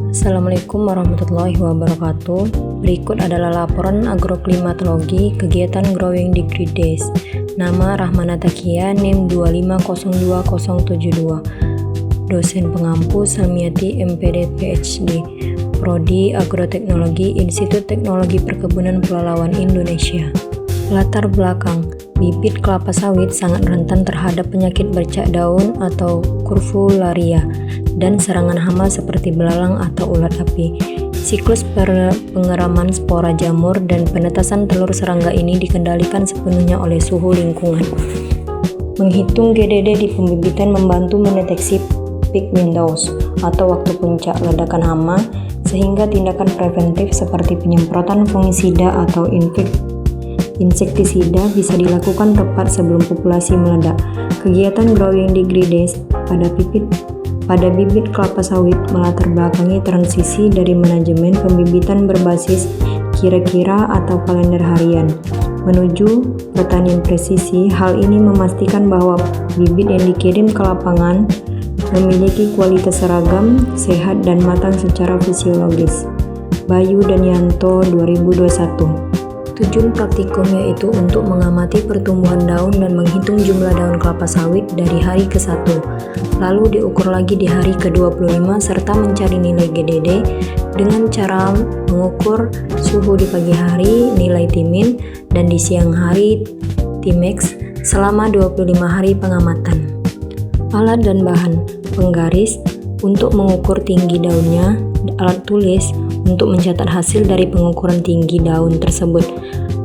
Assalamualaikum warahmatullahi wabarakatuh. Berikut adalah laporan agroklimatologi kegiatan Growing Degree Days. Nama Rahmana Takia, NIM 2502072. Dosen pengampu Samyati MPD PhD, Prodi Agroteknologi, Institut Teknologi Perkebunan Pelalawan Indonesia. Latar belakang, bibit kelapa sawit sangat rentan terhadap penyakit bercak daun atau kurvularia dan serangan hama seperti belalang atau ulat api. Siklus pengeraman spora jamur dan penetasan telur serangga ini dikendalikan sepenuhnya oleh suhu lingkungan. Menghitung GDD di pembibitan membantu mendeteksi peak windows atau waktu puncak ledakan hama, sehingga tindakan preventif seperti penyemprotan fungisida atau insektisida bisa dilakukan tepat sebelum populasi meledak. Kegiatan Growing Degree Days pada bibit kelapa sawit melatar belakangi transisi dari manajemen pembibitan berbasis kira-kira atau kalender harian menuju pertanian presisi. Hal ini memastikan bahwa bibit yang dikirim ke lapangan memiliki kualitas seragam, sehat, dan matang secara fisiologis. Bayu dan Yanto 2021. Tujuan praktikum yaitu untuk mengamati pertumbuhan daun dan menghitung jumlah daun kelapa sawit dari hari ke-1, lalu diukur lagi di hari ke-25 serta mencari nilai GDD dengan cara mengukur suhu di pagi hari, nilai Tmin, dan di siang hari Tmax selama 25 hari pengamatan. Alat dan bahan: penggaris untuk mengukur tinggi daunnya, alat tulis untuk mencatat hasil dari pengukuran tinggi daun tersebut.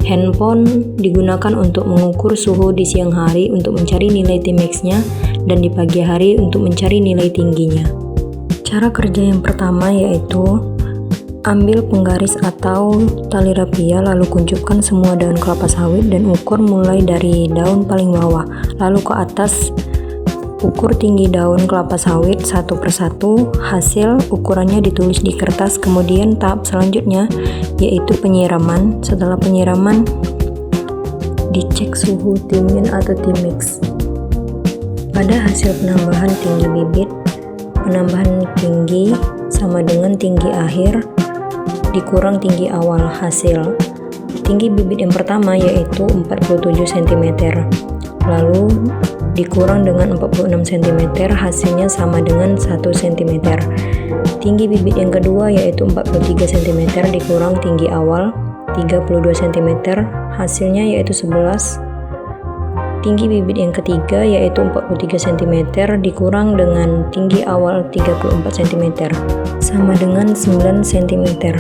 Handphone digunakan untuk mengukur suhu di siang hari untuk mencari nilai Tmax-nya dan di pagi hari untuk mencari nilai tingginya. Cara kerja yang pertama yaitu ambil penggaris atau tali rapia, lalu kunjupkan semua daun kelapa sawit dan ukur mulai dari daun paling bawah, lalu ke atas. Ukur tinggi daun kelapa sawit satu persatu, hasil ukurannya ditulis di kertas. Kemudian tahap selanjutnya yaitu penyiraman. Setelah penyiraman, dicek suhu Tmin atau Tmax. Pada hasil penambahan tinggi bibit, penambahan tinggi sama dengan tinggi akhir dikurang tinggi awal hasil. Tinggi bibit yang pertama yaitu 47 cm, lalu dikurang dengan 46 cm, hasilnya sama dengan 1 cm. Tinggi bibit yang kedua yaitu 43 cm dikurang tinggi awal 32 cm, hasilnya yaitu 11. Tinggi bibit yang ketiga yaitu 43 cm dikurang dengan tinggi awal 34 cm, sama dengan 9 cm.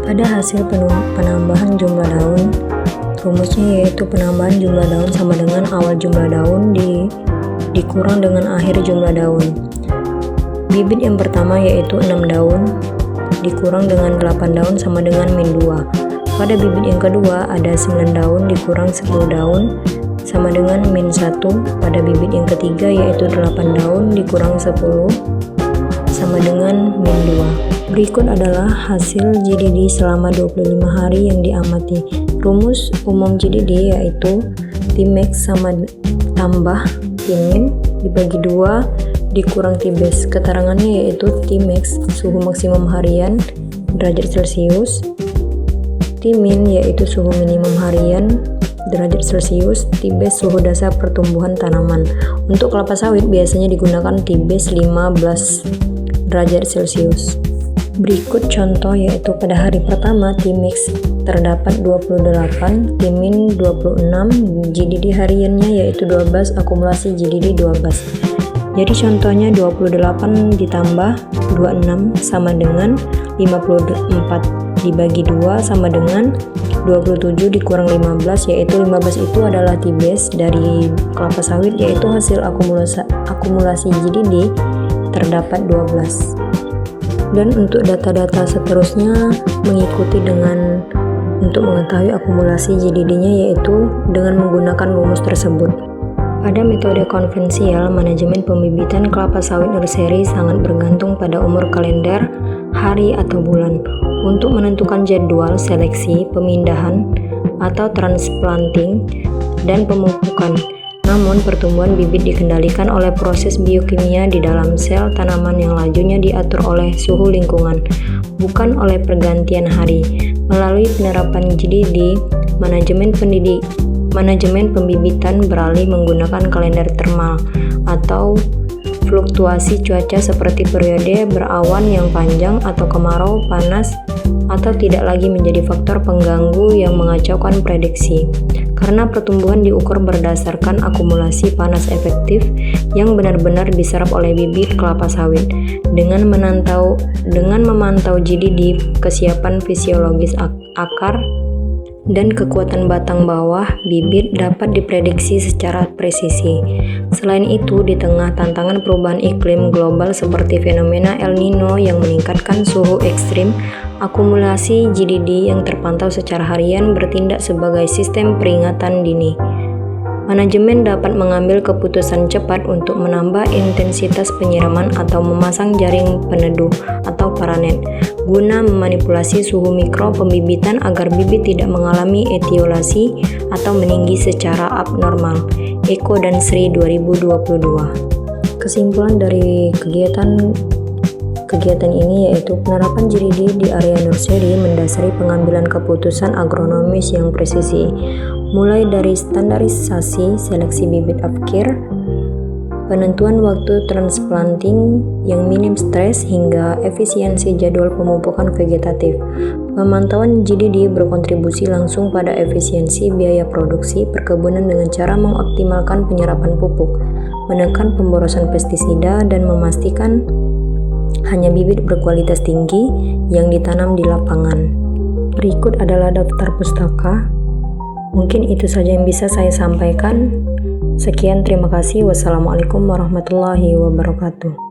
Pada hasil penambahan jumlah daun, rumusnya yaitu penambahan jumlah daun sama dengan awal jumlah daun dikurang dengan akhir jumlah daun. Bibit yang pertama yaitu 6 daun dikurang dengan 8 daun sama dengan min 2. Pada bibit yang kedua ada 9 daun dikurang 10 daun sama dengan min 1. Pada bibit yang ketiga yaitu 8 daun dikurang 10 sama dengan min 2. Berikut adalah hasil GDD selama 25 hari yang diamati. Rumus umum GDD yaitu Tmax sama tambah Tmin dibagi 2 dikurang Tbase. Keterangannya yaitu Tmax suhu maksimum harian derajat Celcius, Tmin yaitu suhu minimum harian derajat Celcius, Tbase suhu dasar pertumbuhan tanaman. Untuk kelapa sawit biasanya digunakan Tbase 15 derajat Celcius. Berikut contoh yaitu pada hari pertama Tmax terdapat 28, Tmin 26, GDD hariannya yaitu 12, akumulasi GDD 12. Jadi contohnya 28 ditambah 26 sama dengan 54, dibagi 2 sama dengan 27 dikurang 15, yaitu 15 itu adalah Tbase dari kelapa sawit, yaitu hasil akumulasi GDD terdapat 12. Dan untuk data-data seterusnya mengikuti untuk mengetahui akumulasi GDD-nya yaitu dengan menggunakan rumus tersebut. Pada metode konvensional, manajemen pembibitan kelapa sawit nursery sangat bergantung pada umur kalender, hari atau bulan untuk menentukan jadwal seleksi, pemindahan atau transplanting dan pemupukan. Namun, pertumbuhan bibit dikendalikan oleh proses biokimia di dalam sel tanaman yang lajunya diatur oleh suhu lingkungan, bukan oleh pergantian hari. Melalui penerapan GDD, manajemen pembibitan beralih menggunakan kalender termal atau fluktuasi cuaca seperti periode berawan yang panjang atau kemarau panas atau tidak lagi menjadi faktor pengganggu yang mengacaukan prediksi. Karena pertumbuhan diukur berdasarkan akumulasi panas efektif yang benar-benar diserap oleh bibit kelapa sawit. Dengan memantau GDD, kesiapan fisiologis akar dan kekuatan batang bawah bibit dapat diprediksi secara presisi. Selain itu, di tengah tantangan perubahan iklim global seperti fenomena El Nino yang meningkatkan suhu ekstrim, akumulasi GDD yang terpantau secara harian bertindak sebagai sistem peringatan dini. Manajemen dapat mengambil keputusan cepat untuk menambah intensitas penyiraman atau memasang jaring peneduh atau paranet guna memanipulasi suhu mikro pembibitan agar bibit tidak mengalami etiolasi atau meninggi secara abnormal. Eko dan Sri 2022. Kesimpulan dari kegiatan ini yaitu penerapan GDD di area nursery mendasari pengambilan keputusan agronomis yang presisi, mulai dari standarisasi seleksi bibit afkir, penentuan waktu transplanting yang minim stres, hingga efisiensi jadwal pemupukan vegetatif. Pemantauan GDD berkontribusi langsung pada efisiensi biaya produksi perkebunan dengan cara mengoptimalkan penyerapan pupuk, menekan pemborosan pestisida, dan memastikan hanya bibit berkualitas tinggi yang ditanam di lapangan. Berikut adalah daftar pustaka. Mungkin itu saja yang bisa saya sampaikan. Sekian, terima kasih. Wassalamualaikum warahmatullahi wabarakatuh.